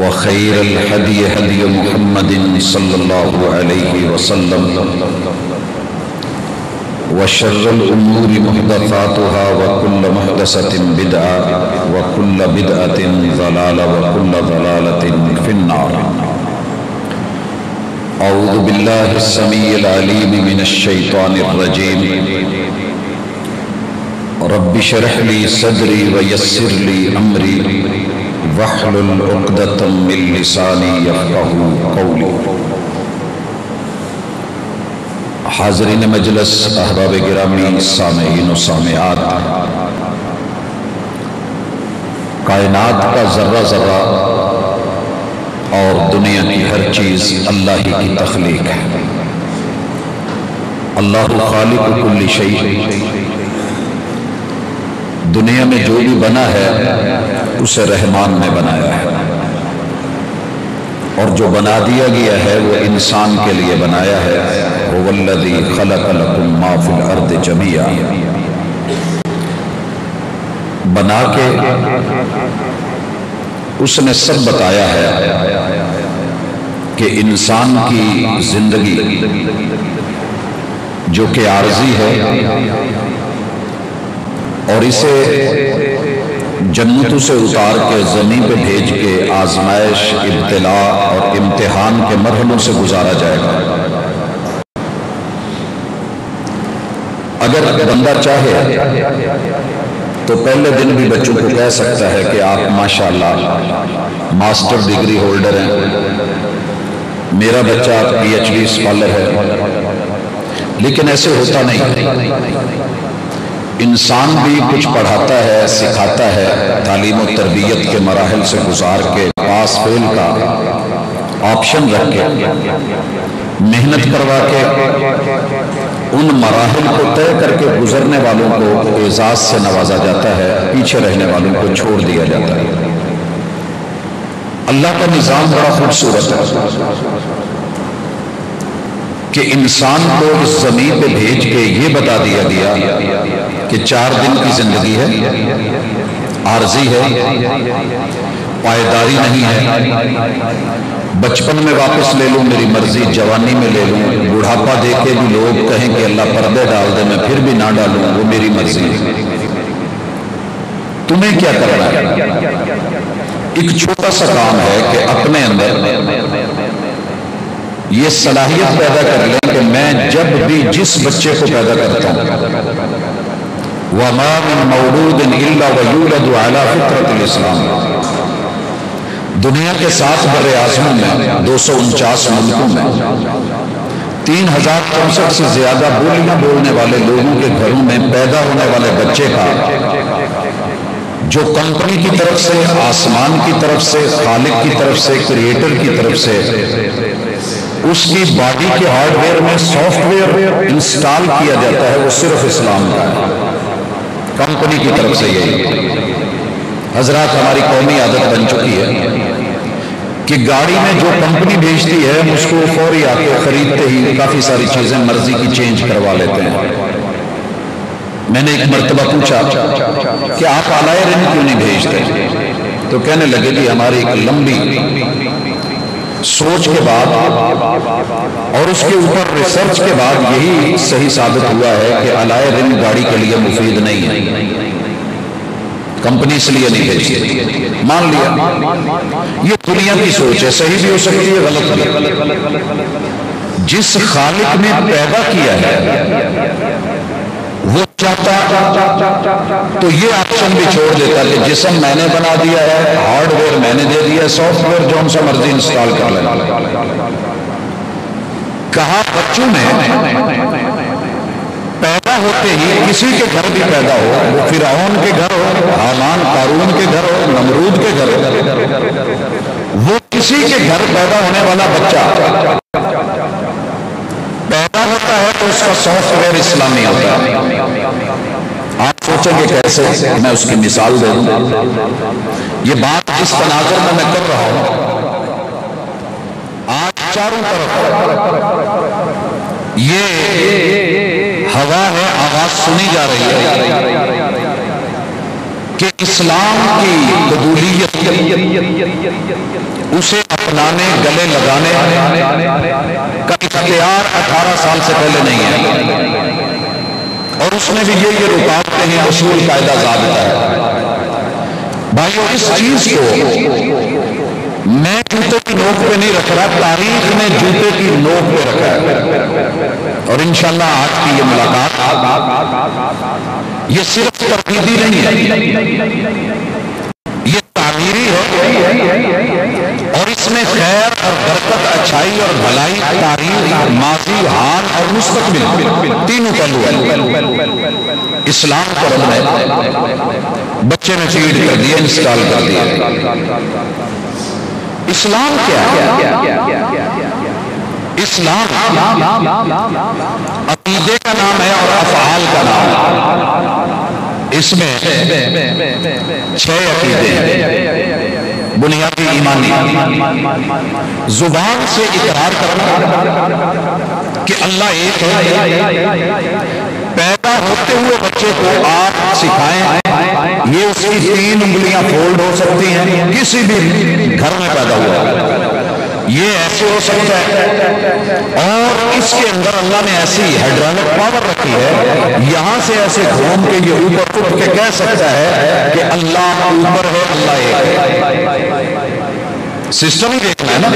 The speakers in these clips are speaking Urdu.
وخير الهدي هدي محمد صلى الله عليه وسلم وشر الأمور محدثاتها وكل محدثة بدعة وكل بدعة ضلالة وكل ضلالة في النار. أعوذ بالله السميع العليم من الشيطان الرجيم. رب اشرح لي صدري ويسر لي أمري واحلل عقدة من لساني يفقهوا قولي. حاضرین مجلس، احباب گرامی، سامعین و سامعات، کائنات کا ذرہ ذرہ اور دنیا کی ہر چیز اللہ ہی کی تخلیق ہے. اللہ خالق کل شیء. دنیا میں جو بھی بنا ہے اسے رحمان نے بنایا ہے، اور جو بنا دیا گیا ہے وہ انسان کے لیے بنایا ہے. هو الذی خلق لکم ما فی الارض جمیعا. بنا کے اس نے سب بتایا ہے کہ انسان کی زندگی جو کہ عارضی ہے اور اسے جنتوں سے اتار کے زمین پہ بھیج کے آزمائش، ابتلاء اور امتحان کے مرحلوں سے گزارا جائے گا. اگر بندہ چاہے تو پہلے دن بھی بچوں کو کہہ سکتا ہے کہ آپ ماشاءاللہ ماسٹر ڈگری ہولڈر ہیں، میرا بچہ پی ایچ ڈی اسکالر ہے. لیکن ایسے ہوتا نہیں. انسان بھی کچھ پڑھاتا ہے، سکھاتا ہے، تعلیم و تربیت کے مراحل سے گزار کے پاس فیل کا آپشن رکھ کے محنت کروا کے ان مراحل کو طے کر کے گزرنے والوں کو اعزاز سے نوازا جاتا ہے، پیچھے رہنے والوں کو چھوڑ دیا جاتا ہے. اللہ کا نظام بڑا خوبصورت ہے کہ انسان کو اس زمین پہ بھیج کے یہ بتا دیا گیا کہ 4 دن کی زندگی ہے، عارضی ہے، پائیداری نہیں ہے. بچپن میں واپس لے لوں میری مرضی، جوانی میں لے لوں، بڑھاپا دے کے بھی لوگ کہیں کہ اللہ پردے ڈال دے، میں پھر بھی نہ ڈالوں، وہ میری مرضی. تمہیں کیا کرنا ہے؟ ایک چھوٹا سا کام ہے کہ اپنے اندر یہ صلاحیت پیدا کر لیں کہ میں جب بھی جس بچے کو پیدا کرتا ہوں، وَمَا مِن مَوْلُودٍ إِلَّا وَيُولَدُ عَلَى فِطْرَةِ الْإِسْلَامِ. دنیا کے 7 بر اعظموں میں، 249 ملکوں میں 3064 سے زیادہ بولیاں بولنے والے لوگوں کے گھروں میں پیدا ہونے والے بچے کا جو کمپنی کی طرف سے، آسمان کی طرف سے، خالق کی طرف سے، کریٹر کی طرف سے اس کی باڈی کے ہارڈ ویئر میں سافٹ ویئر انسٹال کیا جاتا ہے، وہ صرف اسلام کا ہے، کمپنی کی طرف سے. یہی حضرات ہماری قومی عادت بن چکی ہے کہ گاڑی میں جو کمپنی بھیجتی ہے ہم اس کو فوری آ کے خریدتے ہی کافی ساری چیزیں مرضی کی چینج کروا لیتے ہیں. میں نے ایک مرتبہ پوچھا کہ آپ آلائے رنگ کیوں نہیں بھیجتے؟ تو کہنے لگے کہ ہماری ایک لمبی سوچ کے بعد اور اس کے اوپر ریسرچ کے بعد یہی صحیح ثابت ہوا ہے کہ آلائے رنگ گاڑی کے لیے مفید نہیں ہے، کمپنی اس لیے نہیں بھیجتی. مان لیا یہ دنیا کی سوچ ہے، صحیح بھی ہو سکتی ہے، غلط بھی. جس خالق نے پیدا کیا ہے وہ چاہتا تو یہ آپشن بھی چھوڑ دیتا کہ جسم میں نے بنا دیا ہے، ہارڈ ویئر میں نے دے دیا ہے، سافٹ ویئر جو ہم سے مرضی انسٹال کر لینا. کہا بچوں میں پیدا ہوتے ہی کسی کے گھر بھی پیدا ہو، وہ فرعون کے گھر ہو، حامان قارون کے گھر ہو، نمرود کے گھر ہو، وہ کسی کے گھر پیدا ہونے والا بچہ پیدا ہوتا ہے تو اس کا سافٹ ویئر اسلامی ہوتا ہے. آپ سوچیں گے کیسے؟ میں اس کی مثال دے دوں. یہ بات جس تناظر میں کر رہا ہوں، آج چاروں طرف یہ ہوا ہے، آواز سنی جا رہی ہے کہ اسلام کی قبولیت اسے اپنانے گلے لگانے کا اختیار 18 سال سے پہلے نہیں ہے، اور اس میں بھی یہ رکاوٹیں ہیں، اصول قاعدہ ضابطہ ہے۔ بھائیو، اس چیز کو میں جوتے کی نوک پہ نہیں رکھ رہا، تاریخ نے جوتے کی نوک پہ رکھا ہے، اور انشاءاللہ آج کی یہ ملاقات یہ صرف ترغیبی نہیں ہے، یہ تعمیری ہے، اور اس میں خیر اور برکت، اچھائی اور بھلائی، تاریخ، ماضی، حال اور مستقبل تینوں پہلو ہے۔ اسلام کو رب نے بچے میں فیڈ کر دیا، انسٹال کر دیا۔ اسلام کیا ہے؟ اسلام عقیدے کا نام ہے اور افعال کا نام ہے۔ اس میں 6 عقیدے ہیں بنیادی ایمانی۔ زبان سے اقرار کرنا کہ اللہ ایک ہے، پیدا ہوتے ہوئے بچے کو آپ سکھائیں، یہ اس کی 3 انگلیاں فولڈ ہو سکتی ہیں، کسی بھی گھر میں پیدا ہوا یہ ایسے ہو سکتا ہے، اور اس کے اندر اللہ نے ایسی ہائیڈرولک پاور رکھی ہے، یہاں سے ایسے گھوم کے یہ اوپر اٹھ کے کہہ سکتا ہے کہ اللہ اوپر ہے، اللہ ایک ہے۔ سسٹم ہی دیکھنا ہے نا،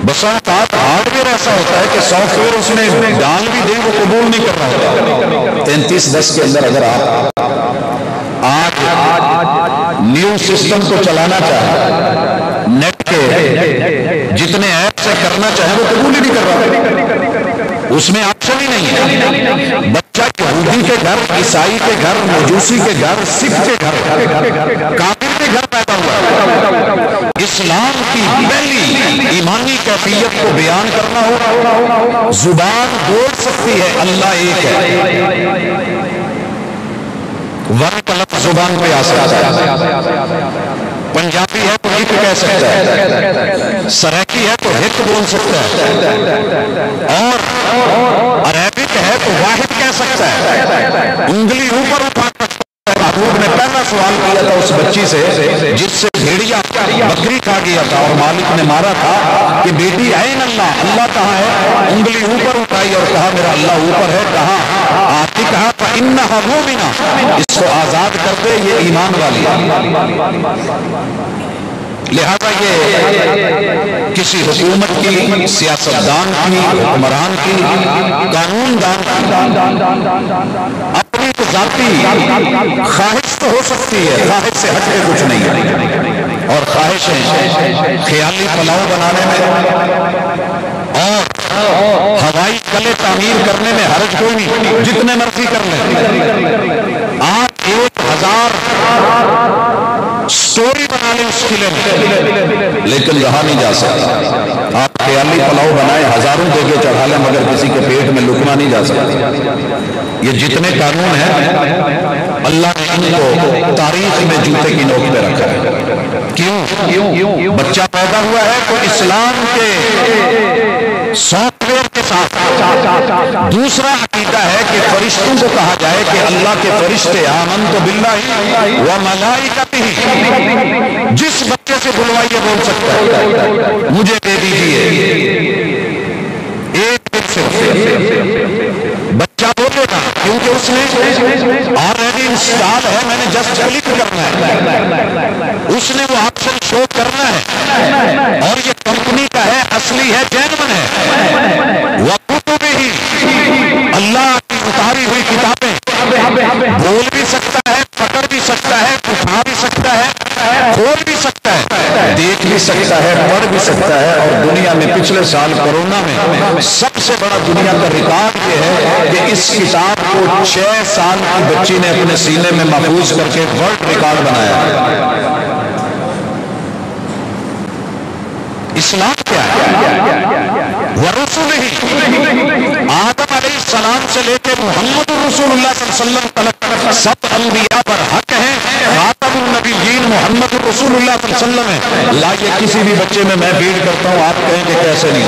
بس اوقات ہارڈ ویئر ایسا ہوتا ہے کہ سافٹ ویئر اس میں ڈال بھی دیں وہ قبول نہیں کر رہا ہوتا۔ 3310 کے اندر اگر آپ آج نیو سسٹم کو چلانا چاہیں، نیٹ کے جتنے ایپ سے کرنا چاہیں وہ قبول ہی نہیں کر رہا، اس میں آپشن ہی نہیں ہے۔ بچہ یہودی کے گھر، عیسائی کے گھر، مجوسی کے گھر، سکھ کے گھر، کافر کے گھر پیدا ہوا۔ اسلام کی پہلی ایمانی کیفیت کو بیان کرنا ہو، زبان بول سکتی ہے اللہ ایک ہے، ون کا لفظ زبان پہ آ سکتا ہے، پنجابی ہے تو ہک کہہ سکتا ہے، سریکی ہے تو ہک بول سکتا ہے، اور عربک ہے تو واحد کہہ سکتا ہے، انگلی اوپر اٹھا کر۔ محبوب نے پہلا سوال کیا تھا اس بچی سے جس سے بھیڑیا بکری کھا گیا تھا اور مالک نے مارا تھا کہ بیٹی این اللہ، اللہ کہاں ہے؟ انگلی اوپر اٹھائی اور کہا میرا اللہ اوپر ہے۔ کہا آتی کہا فإنها مؤمنہ، اس کو آزاد کر دے، یہ ایمان والی ہے۔ لہذا یہ کسی حکومت کی، سیاستدان کی، حکمران کی، قانون دان کی اپنی ذاتی خواہش تو ہو سکتی ہے، خواہش سے ہٹ کے کچھ نہیں ہے، اور خواہشیں خیالی پلاؤ بنانے میں اور ہوائی قلعے تعمیر کرنے میں حرج کوئی نہیں، جتنے مرضی کر لیں۔ آپ 1000 سٹوری بنا لیں اس قلعے میں، لیکن رہا نہیں جا سکتا۔ آپ خیالی پلاؤ بنائیں، ہزاروں دے کے چڑھا لیں، مگر کسی کے پیٹ میں لکنا نہیں جا سکتا۔ یہ جتنے قانون ہیں اللہ نے ان کو تاریخ میں جوتے کی نوک پہ رکھا ہے۔ کیوں؟ بچہ پیدا ہوا ہے تو اسلام کے سافٹ ویئر کے ساتھ دوسرا عقیدہ ہے کہ فرشتوں کو کہا جائے کہ اللہ کے فرشتے آمنت باللہ و ملائکتہ، جس بچے سے بلوائیے بول سکتا ہے مجھے دے دیجئے، ایک دن سے بچہ بولے گا کیونکہ اس نے آلریڈی انسٹال ہے، میں نے جسٹ کلک کرنا ہے، اس نے وہ آپشن شو کرنا ہے، اور یہ کمپنی کا ہے، اصلی ہے، جینون ہے۔ وَكُتُبِهِ، اللہ کی اتاری ہوئی کتابیں، بول بھی سکتا ہے، پکڑ بھی سکتا ہے، اٹھا بھی سکتا ہے، کھول بھی سکتا ہے، دیکھ بھی سکتا ہے، پڑھ بھی سکتا ہے۔ اور دنیا میں پچھلے سال کورونا میں سب سے بڑا دنیا کا ریکارڈ یہ ہے کہ اس کتاب کو 6 سال کی بچی نے اپنے سینے میں محفوظ کر کے ورلڈ ریکارڈ بنایا۔ اسلام کیا ہے؟ وَرُسُلِهِ، آدم علیہ السلام سے لے کے محمد رسول اللہ صلی اللہ علیہ وسلم تک سب انبیاء پر حق ہیں، خاتم النبیین محمد رسول اللہ صلی اللہ علیہ وسلم ہے۔ لائیے کسی بھی بچے میں فیڈ کرتا ہوں، آپ کہیں کہ کیسے نہیں،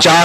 4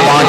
5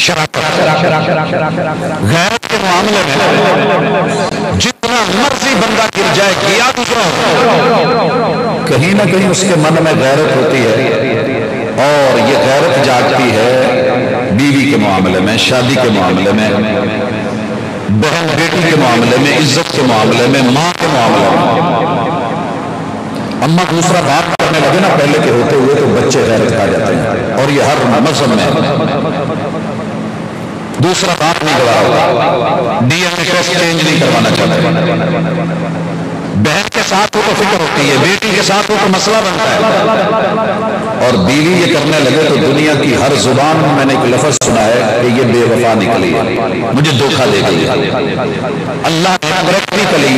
شراکت، غیرت کے معاملے میں جتنا مرضی بندہ گر جائے کیا دوسرا ہو، کہیں نہ کہیں اس کے من میں غیرت ہوتی ہے، اور یہ غیرت جاگتی ہے بیوی کے معاملے میں، شادی کے معاملے میں، بہن بیٹی کے معاملے میں، عزت کے معاملے میں، ماں کے معاملے میں۔ اما دوسرا بات کرنے لگے نا پہلے کے ہوتے ہوئے تو بچے غیرت کھا جاتے ہیں، اور یہ ہر مذہب میں دوسرا بات نہیں گوارا ہوتا، D N A test change نہیں کروانا چاہتے، بہن کے ساتھ ہو تو فکر ہوتی ہے، بیٹی کے ساتھ ہو تو مسئلہ بنتا ہے، اور بیوی یہ کرنے لگے تو دنیا کی ہر زبان میں میں نے ایک لفظ سنا ہے کہ یہ بے وفا نکلی ہے، مجھے دھوکہ دے گئی ہے۔ اللہ نے پریکٹیکلی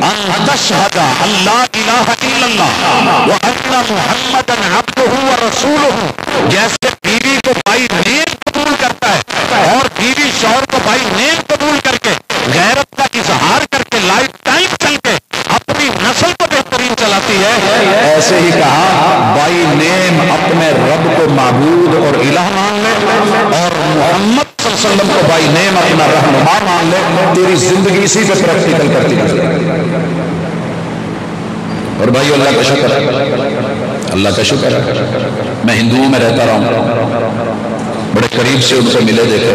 ان تشہد اللہ الہ الا اللہ وان محمدا عبدہ ورسولہ، جیسے بیوی کو بائی نیم قبول کرتا ہے اور بیوی شوہر کو بائی نیم قبول کر کے غیرت کا اظہار کر کے لائف ٹائم چل کے اپنی نسل کو بہترین چلاتی ہے، ایسے ہی کہا بائی نیم اپنے رب کو معبود اور الہ مان لے، اور محمد صلی اللہ علیہ وسلم کو بائی نیم اپنا رہنما مان لے، تیری زندگی اسی پہ پریکٹیکل کرتی ہے۔ اور بھائی اللہ کا شکر ہے، اللہ کا شکر ہے، میں ہندوؤں میں رہتا رہا ہوں، بڑے قریب سے ان سے ملے دیکھے،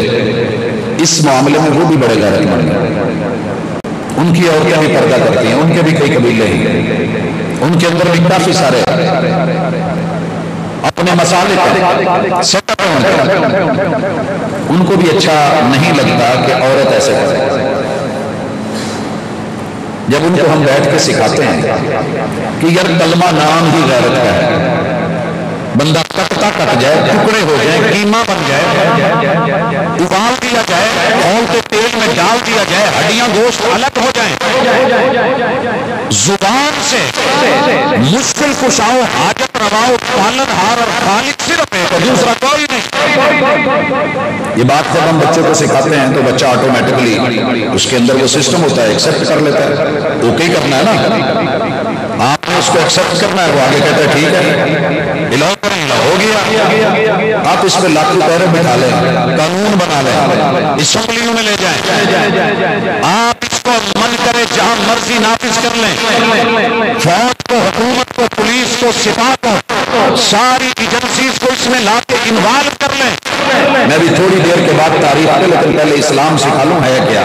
اس معاملے میں وہ بھی بڑے غیرت مند ہیں، ان کی عورتیں بھی پردہ کرتی ہیں، ان کے بھی کئی قبیلے ہیں، ان کے اندر بھی کافی سارے اپنے مسالے کا سیٹ اپ ہے، ان کو بھی اچھا نہیں لگتا کہ عورت ایسے کرے۔ جب ان کو ہم بیٹھ کے سکھاتے ہیں کہ یار کلمہ نام ہی غیرت کا ہے، بندہ کٹتا کٹ جائے، ٹکڑے ہو جائیں، قیمہ بن جائے، ابال دیا جائے، کھولتے تیل میں ڈال دیا جائے، ہڈیاں گوشت الگ ہو جائیں، زبان سے مشکل کشاؤ، حاجت رواؤ، پالن ہار اور خالق صرف ہے، دوسرا کوئی نہیں۔ یہ بات جب ہم بچوں کو سکھاتے ہیں تو بچہ آٹومیٹکلی اس کے اندر وہ سسٹم ہوتا ہے، ایکسپٹ کر لیتا ہے، اوکے کرنا ہے نا، آپ نے اس کو ایکسپٹ کرنا ہے، وہ آگے کہتا ہے ٹھیک ہے، الہو کریں، الہو ہو گیا، آپ اس پہ لاکھوں پیرے بٹھا لیں، قانون بنا لیں، اسمبلیوں میں لے جائیں، آپ اس کو من کرے جہاں مرضی نافذ کر لیں، فوج کو، حکومت کو، پولیس کو، سپاہ کو، ساری ایجنسیز کو اس میں لا کے انوالو کر لیں۔ میں بھی تھوڑی دیر کے بعد تاریخ پہ، لیکن پہلے اسلام سکھا لوں ہے کیا،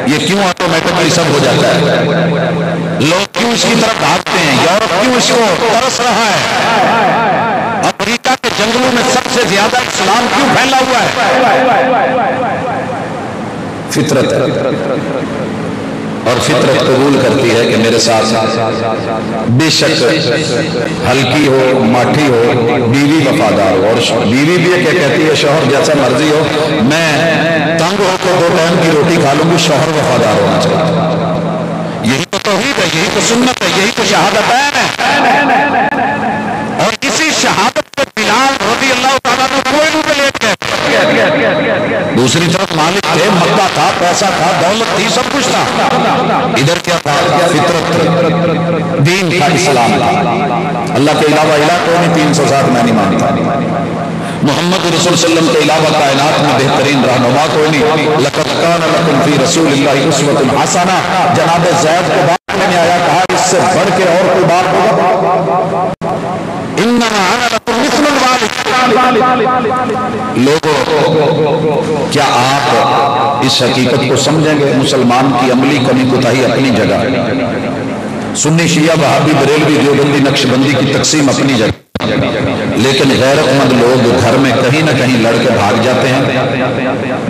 یہ کیوں آٹومیٹکلی سب ہو جاتا ہے، لوگ کیوں اس کی طرف بھاگتے ہیں، یورپ کیوں اس کو ترس رہا ہے، امریکہ کے جنگلوں میں سب سے زیادہ اسلام کیوں پھیلا ہوا ہے، فطرت ہے، اور فطرت قبول کرتی ہے کہ میرے ساتھ بے شک ہلکی ہو، ماٹھی ہو، بیوی وفادار ہو، اور بیوی بھی یہ کہتی ہے شوہر جیسا مرضی ہو، میں تنگ ہو کے 2 ٹائم کی روٹی کھا لوں گی، شوہر وفادار ہونا چاہیے۔ یہی تو توحید ہے، یہی تو سنت ہے، یہی تو شہادتین ہے، اور اسی شہادت پہ بلال رضی اللہ تعالیٰ نے کوئلوں پہ لیٹ گئے، دوسری طرف مالک تھے، مکہ تھا، پیسہ تھا، دولت تھی، سب کچھ تھا، ادھر کیا تھا، فطرت تھی، دین تھا، اسلام تھا، اللہ کے علاوہ الہ کوئی نہیں، 360 میں نہیں مانتا، محمد رسول صلی اللہ علیہ وسلم کے علاوہ کائنات میں بہترین رہنما کوئی نہیں، لقد کان لکم فی رسول اللہ اسوۃ حسنہ، جناب زید کو بات میں آیا، کہا اس سے بڑھ کے اور کوئی بات ہوگا، انما انا لکم مثل الوالد۔ لوگوں کیا آپ اس حقیقت کو سمجھیں گے؟ مسلمان کی عملی کمی کوتاہی اپنی جگہ، سنی شیعہ وہابی بریلوی دیوبندی نقشبندی کی تقسیم اپنی جگہ، لیکن غیرت مند لوگ گھر میں کہیں نہ کہیں لڑ کے بھاگ جاتے ہیں،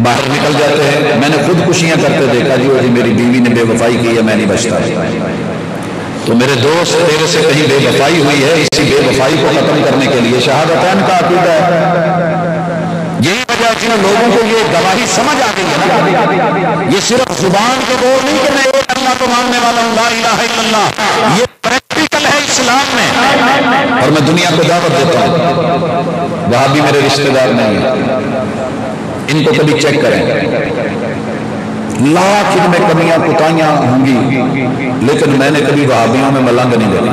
باہر نکل جاتے ہیں، میں نے خودکشیاں کرتے دیکھا، جی میری بیوی نے بے وفائی کی ہے، میں نہیں بچتا، تو میرے دوست تیرے سے کہیں بے وفائی ہوئی ہے، اسی بے وفائی کو ختم کرنے کے لیے شہادتین کا عقیدہ ہے۔ یہی وجہ ہے کہ لوگوں کو یہ گواہی سمجھ آ گئی ہے، یہ صرف زبان کے بول نہیں کہ میں ایک اللہ کو ماننے والا ہوں، لا الہ الا اللہ، یہ پریکٹیکل ہے اسلام میں، اور میں دنیا کو دعوت دیتا ہوں، وہاں بھی میرے رشتہ دار نہیں ہیں، ان کو کبھی چیک کریں، لاکھ ان میں کمیاں کوتاہیاں ہوں گی، لیکن میں نے کبھی وہابیوں میں ملنگ نہیں دیکھا،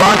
5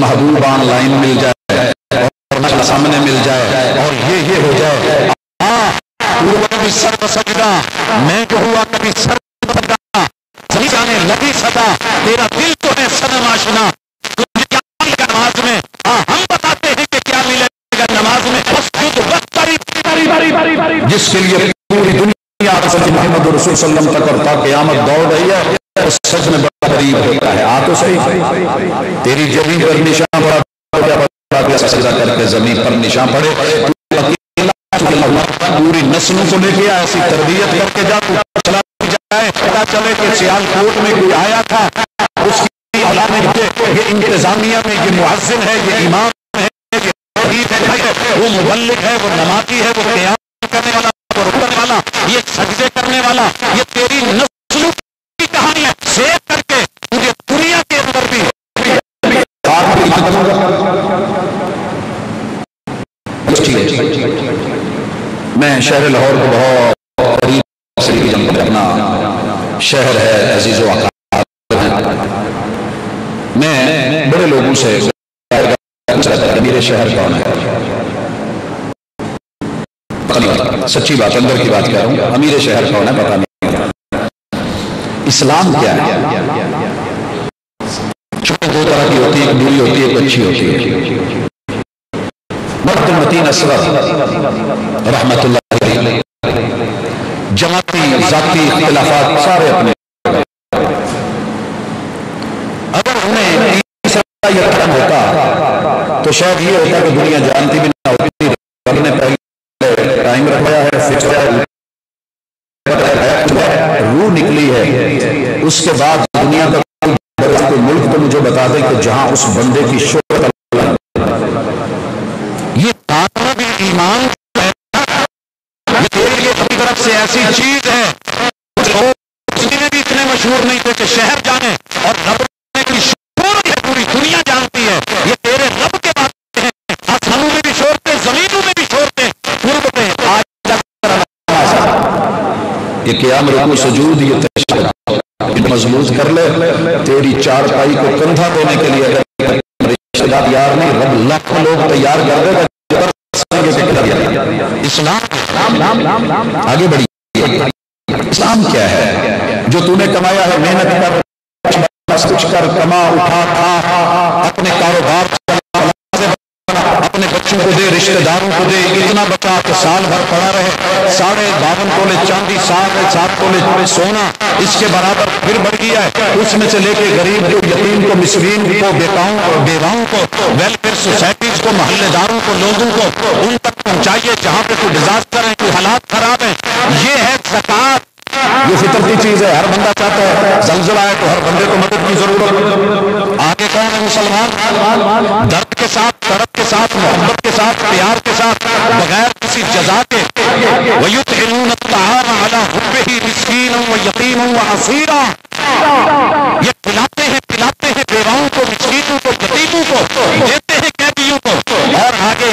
محبوب آن لائن مل جائے اور سامنے مل جائے اور یہ ہو جائے، بھی سر سجدہ میں جو ہوا کبھی سر سجدہ جانے لگی صدا، تیرا دل تو ہے صنم آشنا، نماز میں ہم بتاتے ہیں کہ کیا ملے گا نماز میں، جس کے لیے پوری دنیا محمد رسول صلی اللہ علیہ وسلم تک اور تا قیامت دوڑ رہی ہے، اس سچ میں بڑا قریب ہوتا ہے۔ آ تو صحیح، تیری جبین پر نشان پڑا، سجدہ کر کے زمین پر نشان پڑے، پوری نسلوں کو لے کے ایسی تربیت کر کے جا، چلا جائے پتا چلے کہ سیال کوٹ میں کوئی آیا تھا، اس کی اولاد میں یہ انتظامیہ میں یہ مؤذن ہے، یہ امام ہے، یہ حدیث ہے، وہ مبلغ ہے، وہ نمازی ہے، وہ قیام کرنے والا، وہ رکن والا، یہ سجدے کرنے والا، یہ تیری نسلوں کی کہانی ہے، سیو کر کے مجھے دنیا کے اندر بھی میں شہر لاہور کو بہت قریب سے اپنا شہر ہے، عزیز و اقارب ہیں، میں بڑے لوگوں سے میرے شہر کون ہے، سچی بات اندر کی بات کہہ رہا ہوں، امیر شہر کون ہے پتہ نہیں، اسلام کیا ہے، چونکہ دو طرح کی ہوتی ہے، ایک بری ہوتی ہے ایک اچھی ہوتی ہے۔ مرد متین اسرر رحمت اللہ علیہ، جماعتی ذاتی اختلافات سارے اپنے، اگر انہیں تیسرا یہ ختم ہوتا تو شاید یہ ہوتا کہ دنیا جانتی بھی نہ ہوتی، رب نے پہلے ٹائم رکھایا ہے، فکس ہے، روح نکلی ہے، اس کے بعد دنیا کا کوئی ملک تو مجھے بتا دے کہ جہاں اس بندے کی شہرت یہ بھی ایمان ہے، یہ تیرے لیے اپنی طرف سے ایسی چیز ہے، اس میں بھی اتنے مشہور نہیں تھے کہ شہر جانے، اور رب کی شہرت ہے پوری دنیا جانتی ہے، یہ تیرے رب کے بات ہیں، آسمانوں میں بھی شہرتے، زمینوں میں بھی شہرتے، قربتے یہ قیام رکوع سجود، یہ تشہد مضبوط کر لے، تیری چارپائی کو کندھا دینے کے لیے اگر رشتہ دار یار نہیں، رب لاکھوں لوگ تیار کر دے گا۔ اسلام آگے بڑھی، اسلام کیا ہے؟ جو تو نے کمایا ہے محنت کر، کچھ کر، کما، اٹھا، کھا، اپنے کاروبار اپنے بچوں کو دے، رشتہ داروں کو دے، اتنا بچا کہ سال بھر پڑا رہے، 52.5 تولے چاندی، 7 تولے سونا، اس کے برابر پھر بڑھ گیا ہے، اس میں سے لے کے غریب کو، یتیم کو، مسکین کو، بیواؤں کو، ویلفیئر سوسائٹیز کو، محلے داروں کو، لوگوں کو ان تک پہنچائیے جہاں پہ کوئی ڈیزاسٹر ہے، کوئی حالات خراب ہیں، یہ ہے زکوٰۃ، یہ فطرتی چیز ہے، ہر بندہ چاہتا ہے، زلزلہ آئے تو ہر بندے کو مدد کی ضرورت۔ آگے کون ہے مسلمان؟ درد کے ساتھ، تڑپ کے ساتھ، محبت کے ساتھ، پیار کے ساتھ، بغیر کسی جزا کے، وَيُطْعِمُونَ الطَّعَامَ عَلَىٰ حُبِّهِ مِسْكِينًا وَيَتِيمًا وَأَسِيرًا، یہ پلاتے ہیں بیواؤں کو، مسکینوں کو، یتیموں کو، دیتے ہیں قیدیوں کو، اور آگے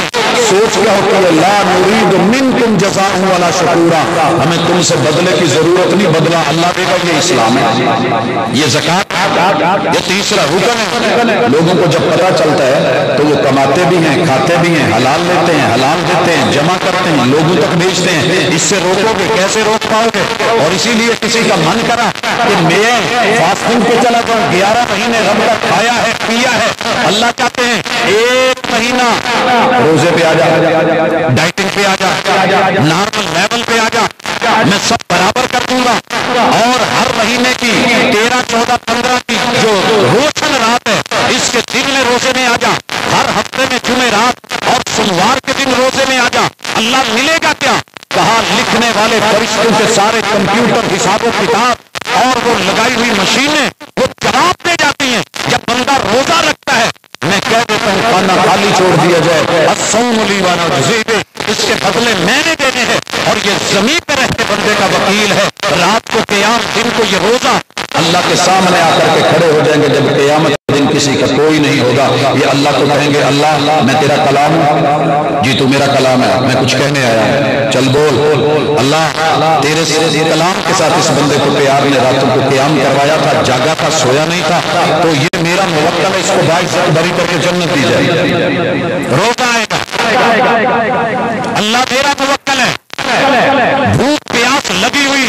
سوچ کیا ہوتی ہے، لا نريد منکم جزاء ولا شکورا، ہمیں تم سے بدلے کی ضرورت نہیں، بدلہ اللہ دے گا، یہ اسلام ہے، یہ زکوٰۃ، یہ تیسرا رکن ہے۔ لوگوں کو جب پتہ چلتا ہے تو وہ کماتے بھی ہیں، کھاتے بھی ہیں، حلال لیتے ہیں، حلال دیتے ہیں، جمع کرتے ہیں، لوگوں تک بھیجتے ہیں، اس سے روکو گے کیسے روک پاؤ گے؟ اور اسی لیے کسی کا من کرا کہ میں فاسٹنگ پہ چلا جاؤں، 11 مہینے رب کا کھایا ہے، پیا ہے، اللہ چاہتے ہیں 1 مہینہ روزے پہ آ جا، ڈائٹنگ پہ آ جا، نارمل لیول پہ آ جا، میں سب برابر کر دوں گا، اور ہر مہینے کی 13، 14، 15 کی جو روشن رات ہے، اس کے دن میں روزے میں آ جا، ہر ہفتے میں جمعرات اور سوموار کے دن روزے میں آ جا، اللہ ملے گا کیا؟ کہا لکھنے والے فرشتوں کے سارے کمپیوٹر، حساب و کتاب اور وہ لگائی ہوئی مشینیں وہ جواب دے جاتی ہیں۔ جب بندہ روزہ رکھتا ہے، میں کہہ دیتا ہوں کھانا خالی چھوڑ دیا جائے، الصوم لی وانا اجزی بہ، اس کے بدلے میں نے دینے ہیں، اور یہ زمین پہ رہتے بندے کا وکیل ہے، رات کو قیام، دن کو یہ روزہ، اللہ کے سامنے آ کر کے کھڑے ہو جائیں گے جب قیامت دن کسی کا کوئی نہیں ہوگا، یہ اللہ کو کہیں گے اللہ میں تیرا کلام ہوں، جی تو میرا کلام ہے، میں کچھ کہنے آیا ہوں، چل بول، اللہ تیرے کلام کے ساتھ اس بندے کو پیار نے راتوں کو قیام کروایا تھا، جاگا تھا، سویا نہیں تھا، تو یہ میرا موکل ہے، اس کو باعزت بری کر کے جنت دی جائے گی. روزہ آئے گا, اللہ میرا موکل ہے, بھوک پیاس لگی ہوئی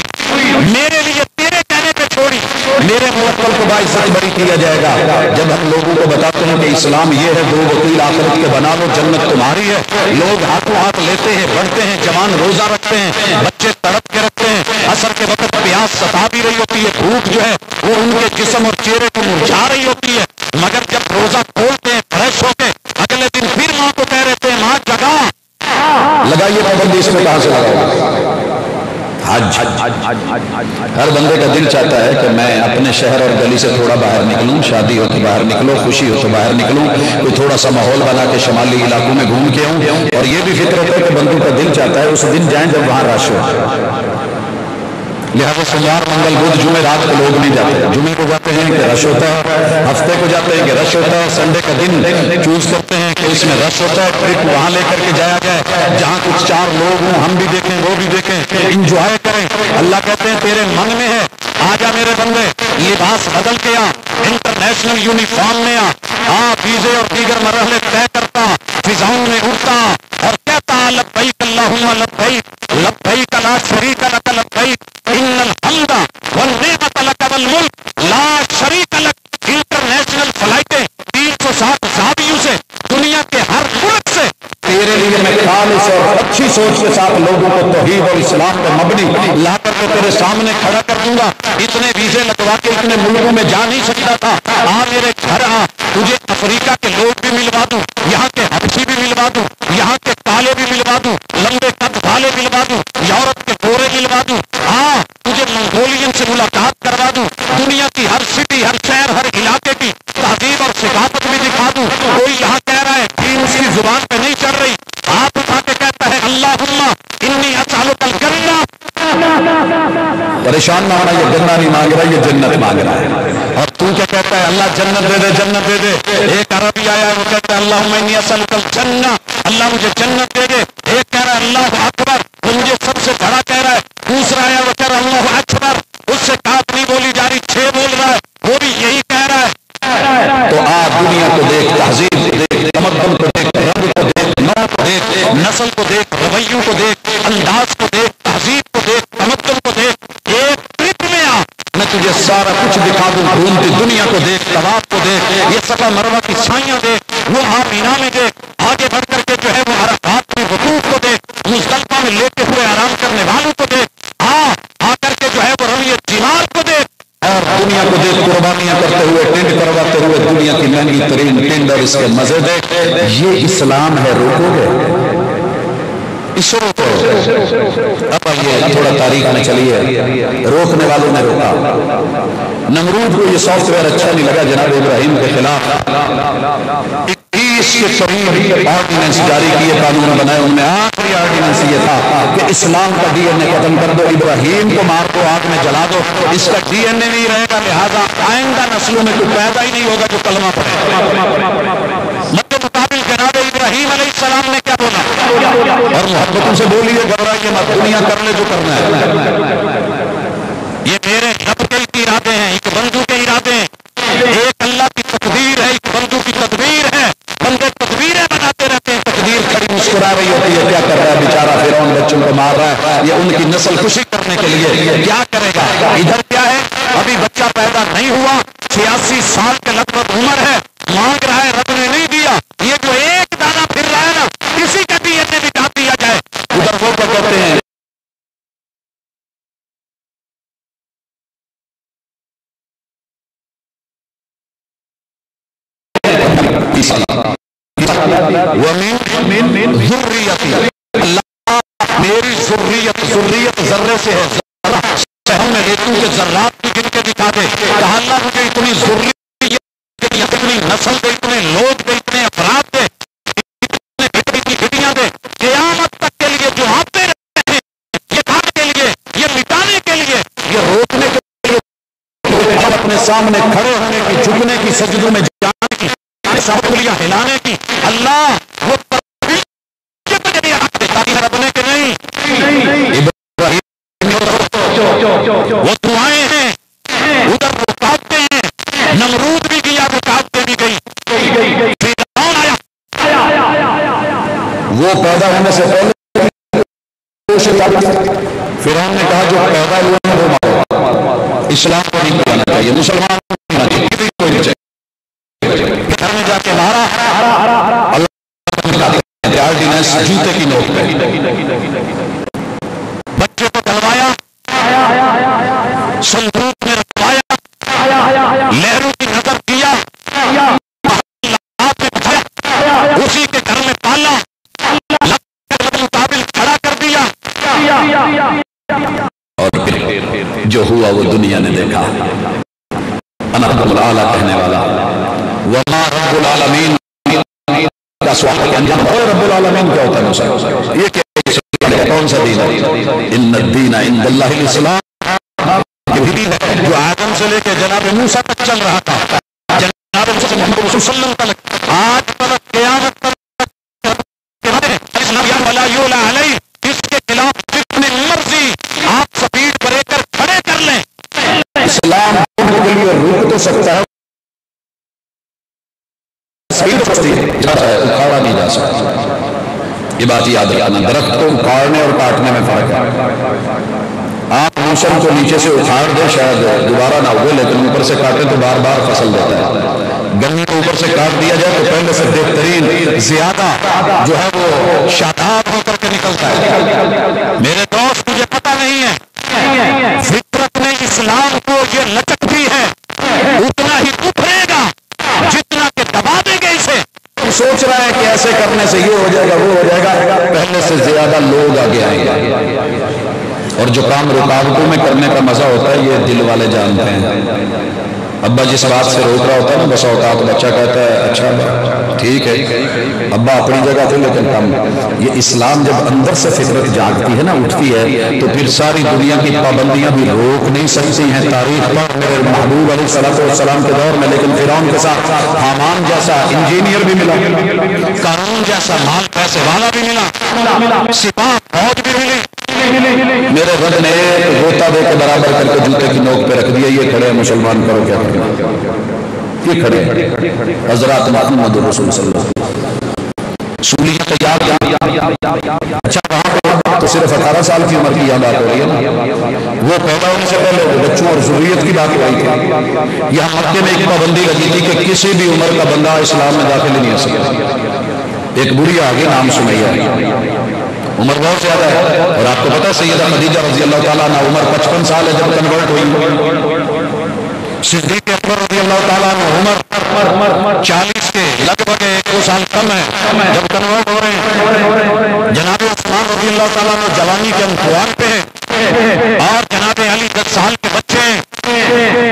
میرے لیے تیرے کہنے پہ چھوڑی, میرے موکل کو باعزت بری کیا جائے گا. جب ہم لوگوں کو بتاتے ہیں کہ اسلام یہ ہے, دو وکیل آخرت کے بنا لو, جنت تمہاری ہے, لوگ ہاتھوں ہاتھ لیتے ہیں, بڑھتے ہیں, جوان روزہ رکھتے ہیں, بچے تڑپ کے رکھتے ہیں, عصر کے وقت پیاس ستا بھی رہی ہوتی ہے, بھوک جو ہے وہ ان کے جسم اور چہرے کو مرجھا رہی ہوتی ہے, مگر جب روزہ کھولتے ہیں فریش ہو کے, اگلے دن پھر ماں کو کہہ رہتے ہیں ماں جگا. لگائیے پابندی اس میں کہاں سے لگاؤ؟ حج. ہر بندے کا دل چاہتا ہے کہ میں اپنے شہر اور گلی سے تھوڑا باہر نکلوں, شادی ہو تو باہر نکلو, خوشی ہو تو باہر نکلوں, کوئی تھوڑا سا ماحول بنا کے شمالی علاقوں میں گھوم کے آؤں. اور یہ بھی فطرت ہے کہ بندوں کا دل چاہتا ہے اس دن جائیں جب وہاں رش ہو. لہٰذا سوموار منگل بدھ جمعے رات کو لوگ نہیں جاتے, جمعے کو جاتے ہیں کہ رش ہوتا ہے, ہفتے کو جاتے ہیں کہ رش ہوتا ہے, سنڈے کا دن چوز کرتے ہیں کہ اس میں رش ہوتا ہے, ٹرپ وہاں لے کر کے جایا جائے جہاں کچھ چار لوگ ہوں, ہم بھی دیکھیں وہ بھی دیکھیں, انجوائے کریں. اللہ کہتے ہیں تیرے من میں ہے, آجا میرے بندے, لباس بدل کے آ, انٹرنیشنل یونیفارم میں آ, ویزے اور دیگر مرحلے طے کرتا, فضاؤں میں اڑتا اور کہتا لبیک اللہم لبیک, لبیک لا شریک لک لبیک, ان الحمد والنعمت لک والملک لا شریک لک. انٹرنیشنل فلائٹیں 360 زاویوں سے, دنیا کے ہر ملک سے تیرے لیے میں خالص اور اچھی سوچ کے ساتھ لوگوں کو توحید اور اسلام پر مبنی لا کر کے تیرے سامنے کھڑا کر دوں گا. اتنے ویزے لگوا کے اتنے ملکوں میں جا نہیں سکتا تھا, آ میرے گھر آ, تجھے افریقہ کے لوگ بھی ملوا دوں, یہاں کے حبشی بھی ملوا دوں, یہاں کے کالے بھی ملوا دوں, لمبے قد والے ملوا دوں, یورپ کے گورے ملوا دوں, ہاں تجھے منگولین سے ملاقات کروا دوں, دنیا کی ہر سٹی, ہر شہر, ہر علاقے کی تہذیب اور ثقافت بھی دکھا دوں. کوئی یہاں کہہ رہا ہے کہ اس کی زبان پہ نہیں چڑھ رہی, آپ اٹھا کے کہتا ہے اللہم انی اسألک الجنہ. پریشان نہ ہونا, یہ جنہ نہیں مانگ رہا, یہ جنت مانگ رہا ہے. اور تو کیا کہتا ہے اللہ جنت دے دے, جنت دے دے. ایک عربی آیا ہے وہ کہتا ہے اللہم انی اسألک الجنہ, اللہ مجھے جنت دے دے. ایک کہہ رہا ہے اللہ اکبر, وہ مجھے سب سے بڑا کہہ رہا ہے. دوسرا آیا وہ کہہ رہا ہے اللہ اکبر, اس سے کاف نہیں بولی جا رہی, 6 بول رہا ہے, وہ بھی یہی کہہ رہا ہے. تو آج دنیا کو دیکھ, تہذیب کو دیکھ, تمدن کو دیکھ, رنگ کو دیکھ, نوع کو دیکھ, نسل کو دیکھ, رویوں کو دیکھ, انداز کو دیکھ, تہذیب کو دیکھ, تمدن کو دیکھ, ایک ٹرپ میں آ, میں تجھے سارا کچھ دکھا دوں. گھومتی دنیا کو دیکھ, طواف کو دیکھ, یہ صفا مروہ کی سائیاں دیکھ, وہ مینا میں دیکھ, آگے بڑھ کر کے جو ہے وہ عرفات میں وقوف کو دیکھ, مزدلفہ میں لیٹے ہوئے آرام کرنے والوں کو دیکھ, آ کر کے جو ہے وہ رمی جمار کو دیکھ, اور دنیا کو دیکھ قربانیاں کرتے ہوئے, ٹینٹ کرواتے ہوئے, دنیا کی مہنگی ترین ٹینٹ اور اس کے مزے دیکھ. یہ اسلام ہے, روکو گے اس کو روکو. اب یہ تھوڑا تاریخ میں چلیے, روکنے والوں نے روکا. نمرود کو یہ سافٹ ویئر اچھا نہیں لگا, جناب ابراہیم کے خلاف 21 کے قریب آرڈیننس جاری کیے, قانون بنائے. ان میں آخری آرڈیننس یہ تھا کہ اسلام کا ڈی این اے ختم کر دو, ابراہیم کو مار دو, آگ میں جلا دو, اس کا ڈی این اے نہیں رہے گا, لہذا آئندہ نسلوں میں کوئی پیدا ہی نہیں ہوگا جو کلمہ پڑھے. مد مقابل جناب ابراہیم علیہ السلام نے کیا بولا, اور محبتوں سے بولیے, گھبرائیے مت, دنیا کر لے جو کرنا ہے. یہ میرے رب کے ارادے ہیں, ایک بندو کے ارادے ہیں, ایک اللہ کی تقدیر ہے, ایک بندو کی تدبیر ہے. بندے تدبیریں بناتے رہتے ہیں, تقدیر کھڑی مسکرا رہی ہوتی ہے. کیا کر رہا ہے بیچارہ فرعون, بچوں کو مار رہا ہے, یہ ان کی نسل خوشی کرنے کے لیے کیا کرے گا. ادھر کیا ہے, ابھی بچہ پیدا نہیں ہوا, 86 سال کے لگ بھگ عمر ہے, مانگ رہا ہے, رب نے نہیں دیا. یہ جو ایک دانہ پھر رہا ہے نا, کسی کا بھی ایسے بٹا دیا جائے. ادھر وہ کیا کہتے ہیں, وَمِن ذُرِّيَّتِي, اللہ میری ذریت ذرے سے ہے, شہر میں ریتوں کے ذرات بھی گن کے دکھا دے. کہا اللہ مجھے اتنی ذریت, اتنی نسل دے, اتنے لوگ دے, اتنے افراد دے, اتنی ہڈیاں دے, قیامت تک کے لیے جو آتے رہتے ہیں, یہ کھانے کے لیے, یہ مٹانے کے لیے, یہ روکنے کے لیے, اپنے سامنے کھڑے ہونے کی, جھکنے کی, سجدوں میں جانے کی, سب کلیاں ہلانے کی. اللہ وہ ربنے کے نہیں, وہ دعائیں ہیں, ادھر رکاوٹیں ہیں. نمرود بھی گیا, رکاوٹیں بھی گئی. وہ پیدا ہونے سے پہلے فرعون نے کہا جو پیدا ہوئے ہیں وہ مارو، اسلام کو نہیں بلانا چاہیے، مسلمان کو نہیں بلانا چاہیے، کوئی نہیں چاہیے، گھر میں جا کے مارا، اللہ آرڈیننس جوتے کی نوک پہ، بچے کو ڈلوایا، صندوق میں رکھوایا، لہروں کی نظر کیا، اسی کے گھر میں پالا، مقابل کھڑا کر دیا، اور پھر جو ہوا وہ دنیا نے دیکھا۔ انا رب العالی کہنے والا، وما رب العالمین کا سوال کیا انجام، اور رب العالمین کیا ہوتا ہے موسیٰ؟ یہ کیا کون سا دین ہے؟ ان الدین عند اللہ الاسلام، یہ بھی دین ہے جو آدم سے لے کے جناب موسیٰ تک چل رہا تھا، جناب محمد صلی اللہ علیہ وسلم تک، آج تک قیامت تک ولا یولا علیہ، اس کے خلاف جتنے مرضی آپ سپیڈ بریکر کھڑے کر لیں، اسلام کے لیے روک تو سکتا ہے، اکھاڑا نہیں جا سکتا۔ یہ بات یاد رکھنا، درخت کو اکھاڑنے اور کاٹنے میں فرق ہے۔ آپ موسم کو نیچے سے اکھاڑ دیں شاید دوبارہ نہ ہوئے، لیکن اوپر سے کاٹیں تو بار بار فصل دیتا ہے۔ گنے کو اوپر سے کاٹ دیا جائے تو پہلے سے بہترین زیادہ جو ہے وہ شاداب ہو کر کے نکلتا ہے۔ میرے دوست مجھے پتہ نہیں ہے، فطرت نے اسلام کو یہ لچک دی ہے، اتنا ہی ابھرے گا جتنا کہ دبا دیں گے اسے۔ سوچ رہا ہے کہ ایسے کرنے سے یہ ہو جائے گا وہ ہو جائے گا، پہلے سے زیادہ لوگ آگے آئیں گے، اور جو کام رکاوٹوں میں کرنے کا مزہ ہوتا ہے یہ دل والے جانتے ہیں۔ ابا جس بات سے روک رہا ہوتا ہے نا، بس اوقات بچہ کہتا ہے اچھا ٹھیک ہے، ابا اپنی جگہ تھے لیکن کم۔ یہ اسلام جب اندر سے فطرت جاگتی ہے نا، اٹھتی ہے، تو پھر ساری دنیا کی پابندیاں بھی روک نہیں سکتی ہیں۔ تاریخ پر میرے محبوب علیہ السلام کے دور میں لیکن فرعون کے ساتھ حامان جیسا انجینئر بھی ملا، قارون جیسا مال پیسے والا بھی ملا، سپاہ فوج بھی ملی، میرے رب نے ایک غوطہ دے کے برابر کر کے جوتے کی نوک پہ رکھ دیا، یہ کھڑے مسلمان کرو کیا کرنا، یہ کھڑے حضرات محمد رسول صلی اللہ علیہ وسلم سولیاں تیار کیا۔ اچھا وہاں پہ تو صرف 18 سال کی عمر کی یہاں بات ہو رہی ہے نا، وہ پیدا ہونے سے پہلے بچوں اور ذریت کی بات ہو رہی تھی۔ یہاں مکے میں ایک پابندی لگی تھی کہ کسی بھی عمر کا بندہ اسلام میں داخل نہیں ہو سکتا۔ ایک بڑی آگے نام سمیہ، عمر بہت زیادہ ہے، اور آپ کو پتا سیدہ خدیجہ رضی اللہ تعالیٰ عنہ عمر 55 سال ہے جب کنورٹ ہوئی، صدیق اکبر رضی اللہ تعالیٰ عنہ عمر 40 کے لگ بھگ 1-2 سال کم ہے جب کنورٹ ہو رہے ہیں، جناب عثمان رضی اللہ تعالیٰ عنہ جوانی کے انفوان پہ ہیں، اور جناب علی 10 سال کے بچے ہیں،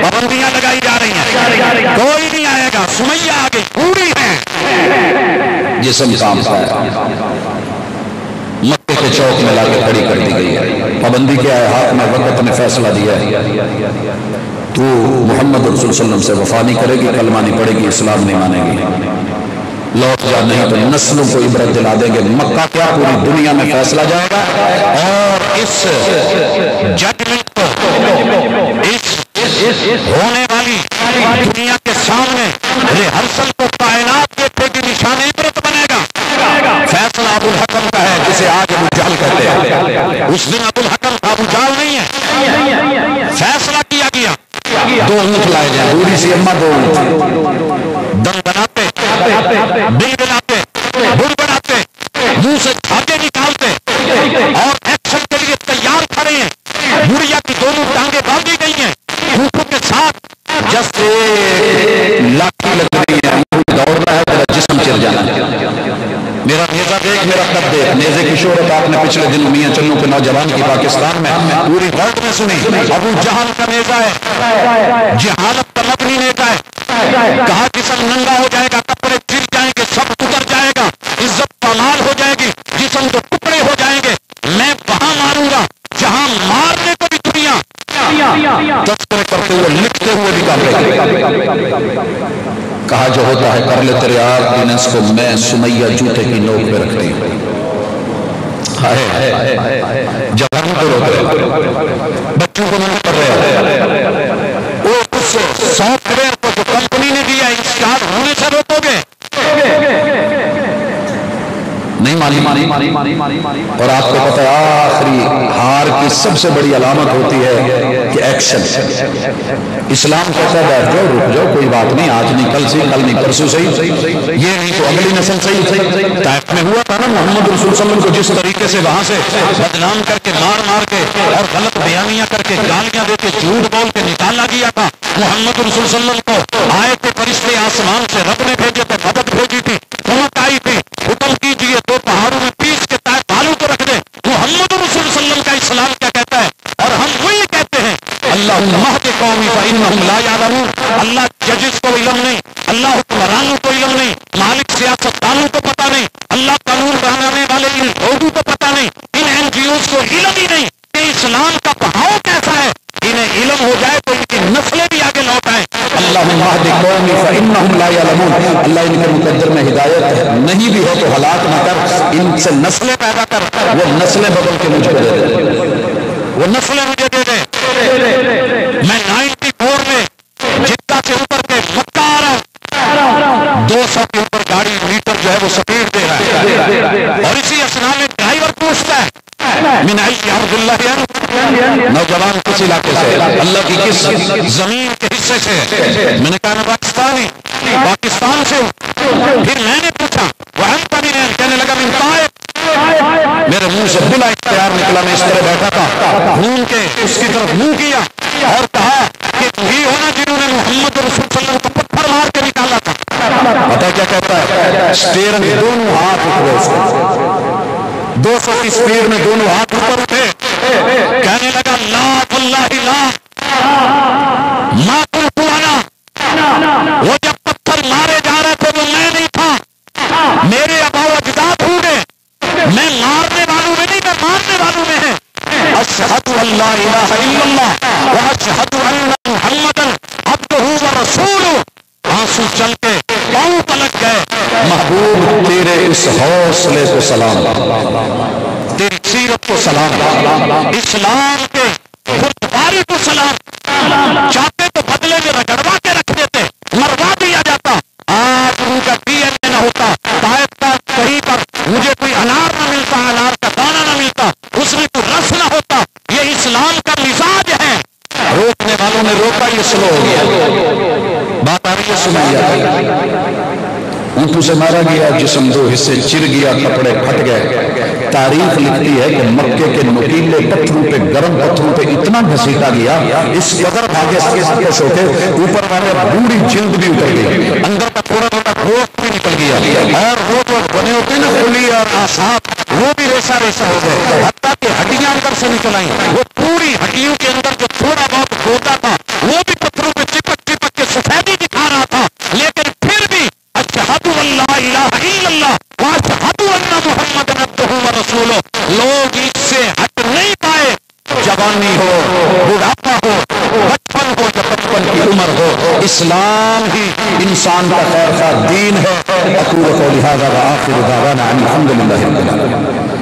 پابندیاں لگائی جا رہی ہیں، کوئی نہیں آئے گا، سمیہ آگے پوری ہے، جسم کام کا ہے، مکے کے چوک میں لا کے کھڑی کر دی گئی ہے۔ پابندی کیا ہے؟ ہاتھ میں وقت نے فیصلہ دیا ہے، تو محمد رسول صلی اللہ علیہ وسلم سے وفا نہیں کرے گی، کلمہ نہیں پڑے گی، اسلام نہیں مانے گی، لوٹ جا، نہیں تو نسلوں کو عبرت دلا دیں گے۔ مکہ کیا پوری دنیا میں فیصلہ جائے گا، اور اس ججمنٹ کو، اس ہونے والی دنیا کے سامنے ریہرسل کو کائنات کے پیٹی نشان عبرت بنے گا۔ فیصلہ ابو الحکم کا ہے جسے آج ابو جہل کہتے ہیں، اس دن ابو الحکم کا ابو جہل نہیں ہے، فیصلہ کیا گیا، 2 اونٹ لائے جائیں، بوڑھی سی اماں 2 اونٹ، دم بناتے، بل بناتے، بڑ بناتے، منہ سے دھاگے نکالتے، اور ایکشن کے لیے تیار کھڑے ہیں، بڑھیا کی دونوں ٹانگیں باندھی گئی ہیں، پھوپھو کے ساتھ جیسے لاٹھی لگ رہی ہے، دوڑنا ہے، تیرا جسم چل جانا ہے، میرا نیزہ دیکھ، میرا قد دیکھ۔ نیزے کی شہرت آپ نے پچھلے دن میاں چنو کے نوجوان کی پاکستان میں پوری ورلڈ میں سنی۔ ابو جہل کا نیزہ ہے، جہالت کا مبنی نیزہ ہے، کہا جسم ننگا ہو جائے گا، کپڑے گر جائیں گے، سب اتر جائے گا، عزت پامال ہو جائے گی، جسم تو ٹکڑے ہو جائیں گے، میں وہاں ماروں گا جہاں مارنے کو بھی دنیا تذکرے کرتے ہوئے لکھتے ہوئے بھی کام رہے گا۔ کہا جو ہوتا ہے کر لے تیرے آرڈیننس کو، میں سمیہ جوتے کی نوک پہ رکھتی ہوں۔ جوان کو روک رہے، بچوں کو نہیں کر رہے، وہ اس سافٹ ویئر کو جو کمپنی نے دیا انسٹال ہونے سے روکو گے، نہیں اور آپ کو پتہ ہے آخری ہار کی سب سے بڑی علامت ہوتی ہے کہ ایکشن. اسلام کہتا ہے بیٹھ جاؤ، رک جاؤ، کوئی بات نہیں، آج نہیں کل سے، کل نہیں پرسوں سے، یہ نہیں تو اگلی نسل صحیح. طائف میں ہوا تھا نا، محمد رسول صلی اللہ علیہ وسلم کو جس طریقے سے وہاں سے بدنام کر کے مار کے اور غلط بیانیاں کر کے گالیاں دے کے جھوٹ بول کے نکالا گیا تھا. محمد رسول صلی اللہ علیہ وسلم کو آئے تھے فرشتے آسمان سے، رب نے بھیجے تھے، مدد بھیجی تھی، حکومت آئی تھی، حکم کیجیے دو پہاڑوں میں پیس کے طائف بالوں کو رکھ دے. محمد رسول صلی اللہ علیہ وسلم کا اسلام کیا کہتا ہے؟ اور ہم وہی کہتے ہیں اللہم اہد قومی فانہم لا یعلمون. اللہ ججز کو علم نہیں، اللہ حکمرانوں کو علم نہیں، مالک سیاستدانوں کو پتہ نہیں، اللہ قانون بنانے والے ان لوگوں کو پتہ نہیں، ان این جی اوز کو علم ہی نہیں کہ اسلام کا بہاؤ کیسا ہے. انہیں علم ہو جائے تو ان کی نسلیں بھی آگے لوٹ آئیں. اللہم اہد قومی فانہم لا یعلمون. اللہ ان کے مقدر میں ہدایت نہیں بھی ہے تو ہلاک نہ کر، ان سے نسلیں پیدا کر، وہ نسلیں بدل کے مجھ کو دے دے، وہ نسلیں مجھے دے دے. میں 94 میں جدہ سے اوپر کے مکہ آ رہا ہوں، 200 کے اوپر گاڑی میٹر جو ہے وہ سپیڈ دے رہا ہے، اور اسی اسنا میں ڈرائیور پوچھتا ہے من ای عبد اللہ، نوجوان کس علاقے سے، اللہ کی کس زمین کے حصے سے؟ میں نے کہا میں پاکستان سے ہوں. پھر میں نے پوچھا وانت من این؟ کہنے لگا من طائف. میرے منہ سے بلا اختیار نکلا، میں اس طرح بیٹھا تھا، گھوم کے اس کی طرف منہ کیا اور کہا کہ وہی ہونا جنہوں نے محمد رسول صلی اللہ علیہ وسلم کو پتھر مار کے نکالا تھا. پتہ کیا کہتا ہے؟ اسٹیئرنگ دونوں ہاتھ اٹھے، اس کو 200 کی اسپیڈ میں دونوں ہاتھ اوپر اٹھے، کہنے لگا لا واللہ لا ما کنت انا. وہ جب پتھر مارے جا رہے تھے وہ میں نہیں تھا، میرے آباء و اجداد ہوئے، میں مارنے والوں میں نہیں، میں مارنے والوں میں ہے. اشہد ان لا الہ الا اللہ واشہد ان محمدا عبدہ ورسولہ. آنسو چل کے پاؤں پلٹ گئے. محبوب تیرے اس حوصلے کو سلام، تیری سیرت کو سلام، اسلام کے بردباری کو سلام. چاہتے تو بدلے میں رگڑوا کے رکھ دیتے، مروا دیا جاتا. آج ان کا ڈی این اے نہ ہوتا، طائف کا کہیں پر مجھے کوئی انار نہ ملتا، انار کا دانہ نہ ملتا، اس میں کوئی رس نہ ہوتا. یہ اسلام کا مزاج ہے. روکنے والوں نے روکا، یہ سلو ہو گیا. بات آ رہی ہے، سنائیے. اونٹوں سے مارا گیا، جسم دو حصے چر گیا، کپڑے پھٹ گئے. تاریخ لکھتی ہے کہ مکے کے نکیلے پتھروں پہ، گرم پتھروں پہ اتنا گھسیٹا گیا، اس قدر بھاگے سکش ہو کے اوپر والے بوڑھی جلد بھی اتر گئی، اندر کا تھوڑا تھوڑا گوشت بھی نکل گیا، اور وہ جو بنے ہوتے نا خلی اور آساب، وہ بھی ریسا ریسا ہو گئے، حتیٰ کہ ہڈیاں اندر سے نکل آئیں. وہ پوری ہڈیوں کے اندر جو تھوڑا بہت گوتا تھا وہ بھی پتھروں پہ چپک چپک کے سفیدی دکھا رہا تھا. لیکن پھر بھی اشہد ان لا الہ الا اللہ واشہد ان محمدا عبدہ ورسولہ. لوگ اس سے ہٹ نہیں پائے. جوانی ہو، بڑھاپا ہو، بچپن ہو یا بچپن کی عمر ہو، اسلام ہی انسان کا خیر خواہ دین ہے. اقول قولی ھذا وآخر دعوانا ان الحمد للہ رب العالمین.